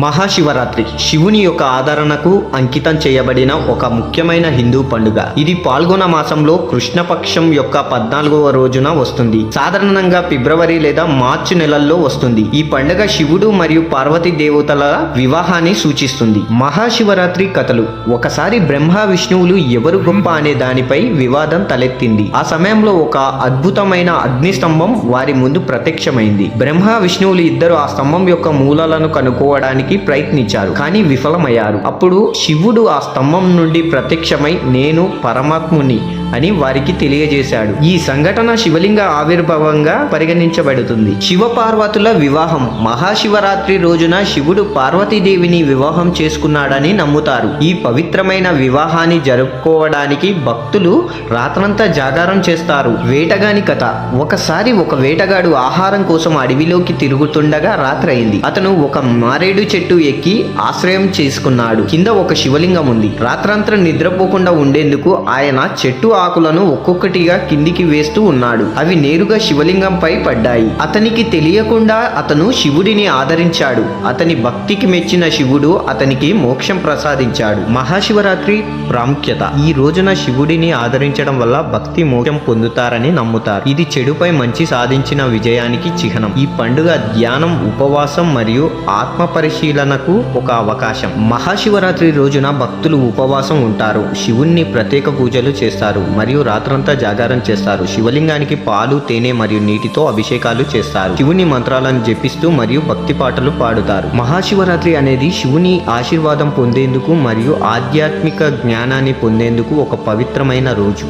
మహాశివరాత్రి శివుని యొక్క ఆదరణకు అంకితం చేయబడిన ఒక ముఖ్యమైన హిందూ పండుగ. ఇది పాల్గొన మాసంలో కృష్ణపక్షం యొక్క 14వ రోజున వస్తుంది. సాధారణంగా ఫిబ్రవరి లేదా మార్చి నెలల్లో వస్తుంది. ఈ పండుగ శివుడు మరియు పార్వతీ దేవతల వివాహాన్ని సూచిస్తుంది. మహాశివరాత్రి కథలు. ఒకసారి బ్రహ్మ విష్ణువులు ఎవరు గొప్ప అనే దానిపై వివాదం తలెత్తింది. ఆ సమయంలో ఒక అద్భుతమైన అగ్నిస్తంభం వారి ముందు ప్రత్యక్షమైంది. బ్రహ్మ విష్ణువులు ఇద్దరు ఆ స్తంభం యొక్క మూలాలను కనుక్కోవడానికి ప్రయత్నించారు, కానీ విఫలమయ్యారు. అప్పుడు శివుడు ఆ స్తంభం నుండి ప్రత్యక్షమై నేను పరమాత్ముని అని వారికి తెలియజేశాడు. ఈ సంఘటన శివలింగ ఆవిర్భావంగా పరిగణించబడుతుంది. శివపార్వతుల వివాహం. మహాశివరాత్రి రోజున శివుడు పార్వతీదేవిని వివాహం చేసుకున్నాడని నమ్ముతారు. ఈ పవిత్రమైన వివాహాన్ని జరుపుకోవడానికి భక్తులు రాత్రంతా జాగారం చేస్తారు. వేటగాని కథ. ఒకసారి ఒక వేటగాడు ఆహారం కోసం అడవిలోకి తిరుగుతుండగా రాత్రి అయింది. అతను ఒక మారేడు చెట్టు ఎక్కి ఆశ్రయం చేసుకున్నాడు. కింద ఒక శివలింగం ఉంది. రాత్రంతా నిద్రపోకుండా ఉండేందుకు ఆయన చెట్టు ఆకులను ఒక్కొక్కటిగా కిందికి వేస్తూ ఉన్నాడు. అవి నేరుగా శివలింగంపై పడ్డాయి. అతనికి తెలియకుండా అతను శివుడిని ఆదరించాడు. అతని భక్తికి మెచ్చిన శివుడు అతనికి మోక్షం ప్రసాదించాడు. మహాశివరాత్రి ప్రాముఖ్యత. ఈ రోజున శివుడిని ఆదరించడం వల్ల భక్తి మోక్షం పొందుతారని నమ్ముతారు. ఇది చెడుపై మంచి సాధించిన విజయానికి చిహ్నం. ఈ పండుగ ధ్యానం, ఉపవాసం మరియు ఆత్మ పరిశీలనకు ఒక అవకాశం. మహాశివరాత్రి రోజున భక్తులు ఉపవాసం ఉంటారు. శివుణ్ణి ప్రత్యేక పూజలు చేస్తారు మరియు రాత్రంతా జాగారం చేస్తారు. శివలింగానికి పాలు, తేనె మరియు నీటితో అభిషేకాలు చేస్తారు. శివుని మంత్రాలను జపిస్తూ మరియు భక్తి పాటలు పాడుతారు. మహాశివరాత్రి అనేది శివుని ఆశీర్వాదం పొందేందుకు మరియు ఆధ్యాత్మిక జ్ఞానాన్ని పొందేందుకు ఒక పవిత్రమైన రోజు.